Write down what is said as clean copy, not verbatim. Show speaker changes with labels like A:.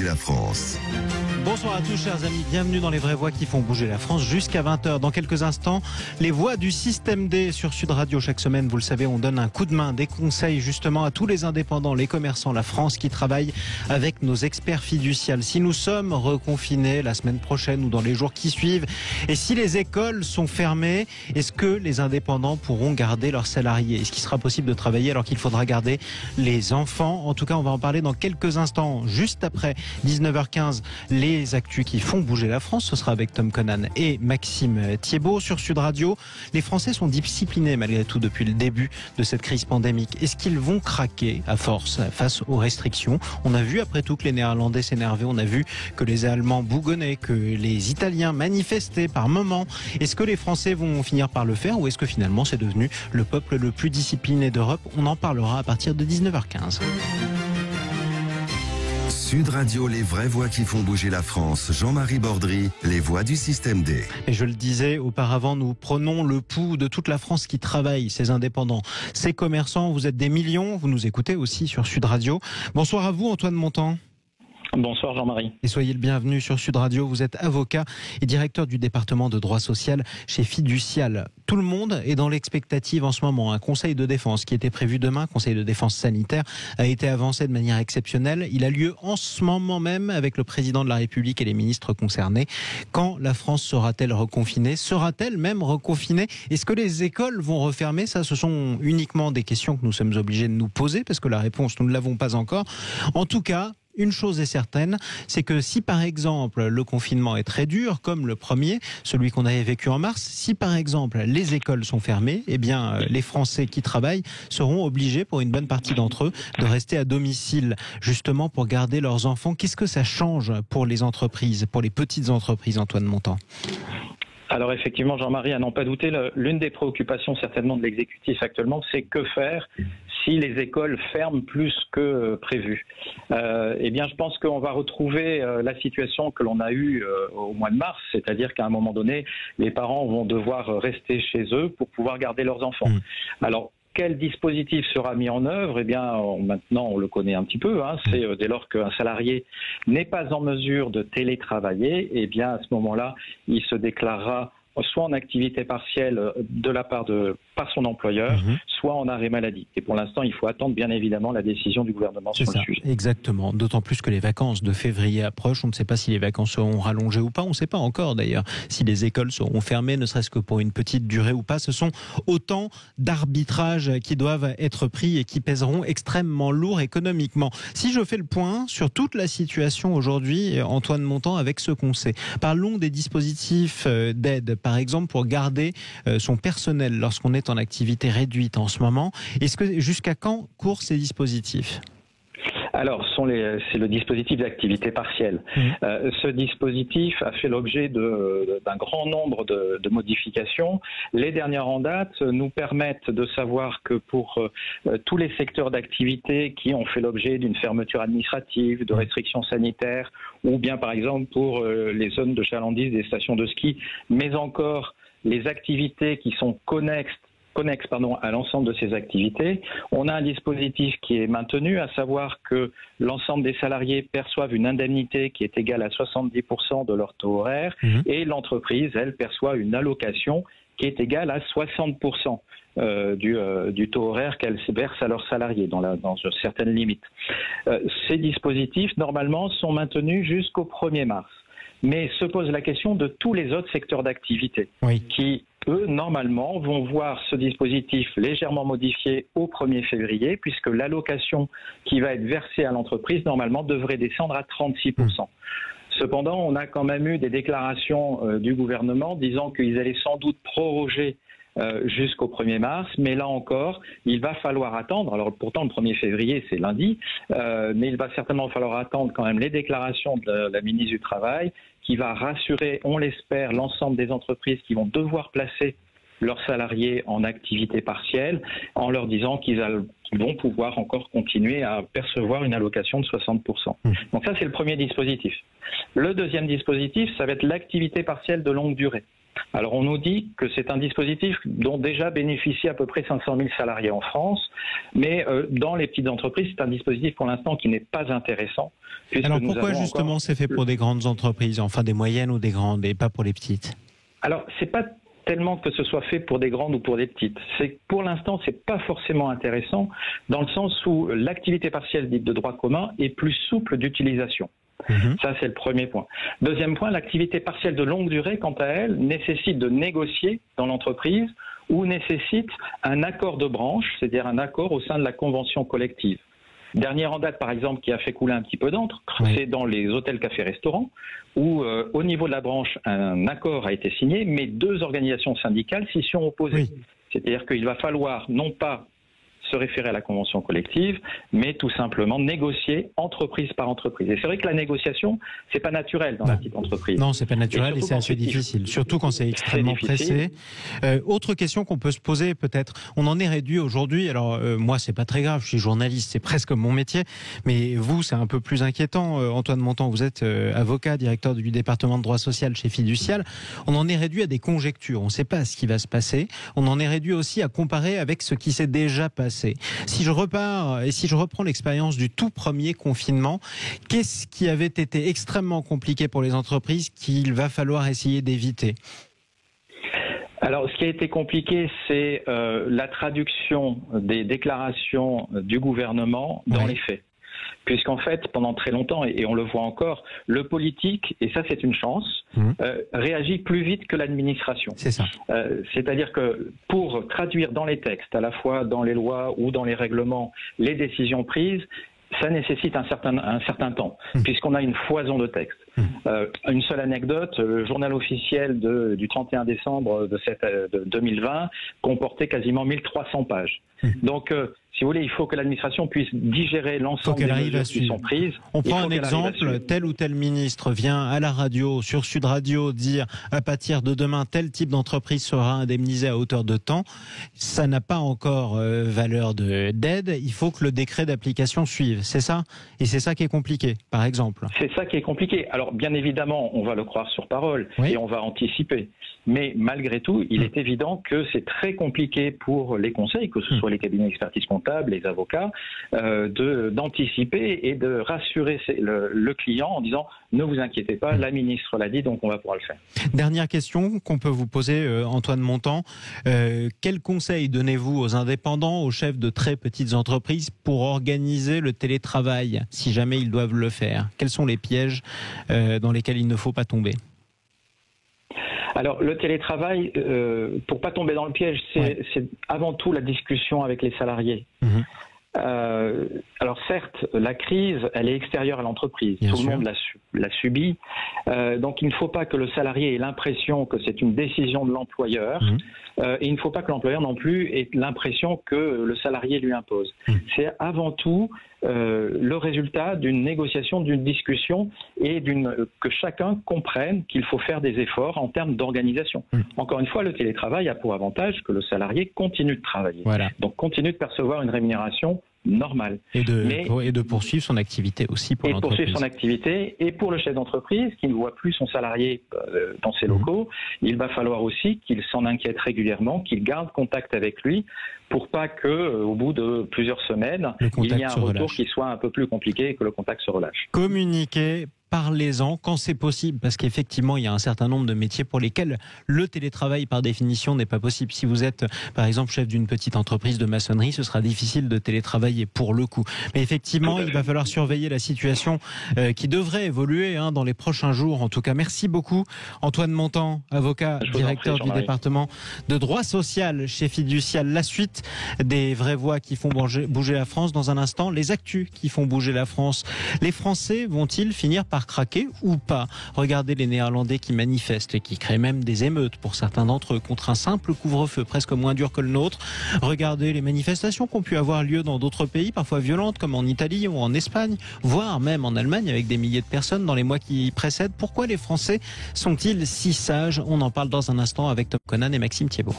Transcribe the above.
A: La France.
B: Bonsoir à tous chers amis, bienvenue dans les vraies voix qui font bouger la France jusqu'à 20h. Dans quelques instants, les voix du système D sur Sud Radio. Chaque semaine, vous le savez, on donne un coup de main, des conseils justement à tous les indépendants, les commerçants, la France qui travaille avec nos experts fiduciales. Si nous sommes reconfinés la semaine prochaine ou dans les jours qui suivent, et si les écoles sont fermées, est-ce que les indépendants pourront garder leurs salariés? Est-ce qu'il sera possible de travailler alors qu'il faudra garder les enfants? En tout cas, on va en parler dans quelques instants, juste après 19h15, les actus qui font bouger la France. Ce sera avec Tom Conan et Maxime Thiebaud sur Sud Radio. Les Français sont disciplinés malgré tout depuis le début de cette crise pandémique. Est-ce qu'ils vont craquer à force face aux restrictions? On a vu après tout que les Néerlandais s'énervaient, on a vu que les Allemands bougonnaient, que les Italiens manifestaient par moments. Est-ce que les Français vont finir par le faire ou est-ce que finalement c'est devenu le peuple le plus discipliné d'Europe? On en parlera à partir de 19h15.
A: Sud Radio, les vraies voix qui font bouger la France. Jean-Marie Bordry, les voix du système D.
B: Et je le disais auparavant, nous prenons le pouls de toute la France qui travaille, ces indépendants, ces commerçants. Vous êtes des millions, vous nous écoutez aussi sur Sud Radio. Bonsoir à vous Antoine Montan.
C: Bonsoir Jean-Marie.
B: Et soyez le bienvenu sur Sud Radio. Vous êtes avocat et directeur du département de droit social chez Fiducial. Tout le monde est dans l'expectative en ce moment. Un conseil de défense qui était prévu demain, conseil de défense sanitaire, a été avancé de manière exceptionnelle. Il a lieu en ce moment même avec le président de la République et les ministres concernés. Quand la France sera-t-elle reconfinée? Sera-t-elle même reconfinée? Est-ce que les écoles vont refermer? Ça, ce sont uniquement des questions que nous sommes obligés de nous poser parce que la réponse, nous ne l'avons pas encore. En tout cas, une chose est certaine, c'est que si par exemple le confinement est très dur, comme le premier, celui qu'on avait vécu en mars, si par exemple les écoles sont fermées, eh bien les Français qui travaillent seront obligés, pour une bonne partie d'entre eux, de rester à domicile, justement pour garder leurs enfants. Qu'est-ce que ça change pour les entreprises, pour les petites entreprises, Antoine Montan?
C: Alors effectivement, Jean-Marie, à n'en pas douter, l'une des préoccupations certainement de l'exécutif actuellement, c'est que faire si les écoles ferment plus que prévu. Eh bien, je pense qu'on va retrouver la situation que l'on a eue au mois de mars, c'est-à-dire qu'à un moment donné, les parents vont devoir rester chez eux pour pouvoir garder leurs enfants. Alors, quel dispositif sera mis en œuvre? Eh bien, maintenant, on le connaît un petit peu. C'est dès lors qu'un salarié n'est pas en mesure de télétravailler, eh bien, à ce moment-là, il se déclarera soit en activité partielle par son employeur, soit en arrêt maladie. Et pour l'instant, il faut attendre bien évidemment la décision du gouvernement sur le sujet.
B: Exactement. D'autant plus que les vacances de février approchent. On ne sait pas si les vacances seront rallongées ou pas. On ne sait pas encore d'ailleurs si les écoles seront fermées, ne serait-ce que pour une petite durée ou pas. Ce sont autant d'arbitrages qui doivent être pris et qui pèseront extrêmement lourd économiquement. Si je fais le point sur toute la situation aujourd'hui, Antoine Montan, avec ce qu'on sait, parlons des dispositifs d'aide, par exemple pour garder son personnel lorsqu'on est en activité réduite en ce moment. Est-ce que jusqu'à quand courent ces dispositifs ?
C: Alors, c'est le dispositif d'activité partielle. Ce dispositif a fait l'objet d'un grand nombre de modifications. Les dernières en date nous permettent de savoir que pour tous les secteurs d'activité qui ont fait l'objet d'une fermeture administrative, de restrictions sanitaires, ou bien par exemple pour les zones de chalandise des stations de ski, mais encore les activités qui sont connexes à l'ensemble de ces activités, on a un dispositif qui est maintenu, à savoir que l'ensemble des salariés perçoivent une indemnité qui est égale à 70% de leur taux horaire et l'entreprise, elle, perçoit une allocation qui est égale à 60% du taux horaire qu'elle verse à leurs salariés dans certaines limites. Ces dispositifs, normalement, sont maintenus jusqu'au 1er mars. Mais se pose la question de tous les autres secteurs d'activité qui, eux, normalement, vont voir ce dispositif légèrement modifié au 1er février, puisque l'allocation qui va être versée à l'entreprise, normalement, devrait descendre à 36%. Cependant, on a quand même eu des déclarations du gouvernement disant qu'ils allaient sans doute proroger jusqu'au 1er mars, mais là encore, il va falloir attendre. Alors pourtant, le 1er février, c'est lundi, mais il va certainement falloir attendre quand même les déclarations de la ministre du Travail, qui va rassurer, on l'espère, l'ensemble des entreprises qui vont devoir placer leurs salariés en activité partielle, en leur disant qu'ils vont pouvoir encore continuer à percevoir une allocation de 60%. Donc ça, c'est le premier dispositif. Le deuxième dispositif, ça va être l'activité partielle de longue durée. Alors on nous dit que c'est un dispositif dont déjà bénéficient à peu près 500 000 salariés en France, mais dans les petites entreprises, c'est un dispositif pour l'instant qui n'est pas intéressant.
B: Alors pourquoi justement c'est fait pour des grandes entreprises, enfin des moyennes ou des grandes, et pas pour les petites?
C: Alors c'est pas tellement que ce soit fait pour des grandes ou pour des petites. C'est que pour l'instant, c'est pas forcément intéressant dans le sens où l'activité partielle dite de droit commun est plus souple d'utilisation. Ça, c'est le premier point. Deuxième point, l'activité partielle de longue durée, quant à elle, nécessite de négocier dans l'entreprise ou nécessite un accord de branche, c'est-à-dire un accord au sein de la convention collective. Dernière en date, par exemple, qui a fait couler un petit peu d'encre, c'est dans les hôtels, cafés, restaurants, où au niveau de la branche, un accord a été signé, mais deux organisations syndicales s'y sont opposées. C'est-à-dire qu'il va falloir non pas se référer à la convention collective, mais tout simplement négocier entreprise par entreprise. Et c'est vrai que la négociation, c'est pas naturel dans la petite entreprise.
B: Non, c'est pas naturel et c'est assez difficile, surtout quand c'est extrêmement pressé. Autre question qu'on peut se poser peut-être, on en est réduit aujourd'hui, alors moi c'est pas très grave, je suis journaliste, c'est presque mon métier, mais vous c'est un peu plus inquiétant. Antoine Montan, vous êtes avocat, directeur du département de droit social chez Fiducial. On en est réduit à des conjectures, on ne sait pas ce qui va se passer, on en est réduit aussi à comparer avec ce qui s'est déjà passé. Si je repars et si je reprends l'expérience du tout premier confinement, qu'est-ce qui avait été extrêmement compliqué pour les entreprises qu'il va falloir essayer d'éviter ?
C: Alors, ce qui a été compliqué, c'est la traduction des déclarations du gouvernement dans les faits. Puisqu'en fait, pendant très longtemps, et on le voit encore, le politique, et ça c'est une chance, réagit plus vite que l'administration. C'est ça. C'est-à-dire que pour traduire dans les textes, à la fois dans les lois ou dans les règlements, les décisions prises, ça nécessite un certain temps, puisqu'on a une foison de textes. Une seule anecdote, le journal officiel du 31 décembre de 2020 comportait quasiment 1300 pages. Donc, si vous voulez, il faut que l'administration puisse digérer l'ensemble des mesures qui sont prises.
B: On prend un exemple, tel ou tel ministre vient à la radio, sur Sud Radio, dire à partir de demain, tel type d'entreprise sera indemnisé à hauteur de temps. Ça n'a pas encore valeur d'aide. Il faut que le décret d'application suive. C'est ça? Et c'est ça qui est compliqué, par exemple.
C: C'est ça qui est compliqué. Alors, bien évidemment, on va le croire sur parole et on va anticiper. Mais malgré tout, il est évident que c'est très compliqué pour les conseils, que ce soit les cabinets d'expertise comptable, les avocats, d'anticiper et de rassurer le client en disant « ne vous inquiétez pas, la ministre l'a dit, donc on va pouvoir le faire ».
B: Dernière question qu'on peut vous poser, Antoine Montan. Quel conseil donnez-vous aux indépendants, aux chefs de très petites entreprises pour organiser le télétravail, si jamais ils doivent le faire? Quels sont les pièges dans lesquels il ne faut pas tomber?
C: Alors, le télétravail, pour pas tomber dans le piège, c'est avant tout la discussion avec les salariés. Alors certes, la crise, elle est extérieure à l'entreprise. Tout le monde l'a subie. Donc il ne faut pas que le salarié ait l'impression que c'est une décision de l'employeur. Et il ne faut pas que l'employeur non plus ait l'impression que le salarié lui impose. C'est avant tout le résultat d'une négociation, d'une discussion et que chacun comprenne qu'il faut faire des efforts en termes d'organisation. Encore une fois, le télétravail a pour avantage que le salarié continue de travailler. Donc continue de percevoir une rémunération normale.
B: Et de poursuivre son activité aussi pour l'entreprise.
C: Et poursuivre son activité. Et pour le chef d'entreprise, qui ne voit plus son salarié dans ses locaux, il va falloir aussi qu'il s'en inquiète régulièrement, qu'il garde contact avec lui pour pas que, au bout de plusieurs semaines, il y ait un retour qui soit un peu plus compliqué et que le contact se relâche.
B: Communiquer. Parlez-en quand c'est possible, parce qu'effectivement, il y a un certain nombre de métiers pour lesquels le télétravail, par définition, n'est pas possible. Si vous êtes, par exemple, chef d'une petite entreprise de maçonnerie, ce sera difficile de télétravailler pour le coup. Mais effectivement, il va falloir surveiller la situation qui devrait évoluer dans les prochains jours. En tout cas, merci beaucoup. Antoine Montan, avocat, directeur du département de droit social chez Fiducial. La suite des vraies voix qui font bouger la France. Dans un instant, les actus qui font bouger la France. Les Français vont-ils finir par craquer ou pas? Regardez les Néerlandais qui manifestent et qui créent même des émeutes pour certains d'entre eux contre un simple couvre-feu presque moins dur que le nôtre. Regardez les manifestations qui ont pu avoir lieu dans d'autres pays, parfois violentes comme en Italie ou en Espagne, voire même en Allemagne avec des milliers de personnes dans les mois qui précèdent. Pourquoi les Français sont-ils si sages? On en parle dans un instant avec Tom Conan et Maxime Thiebaud.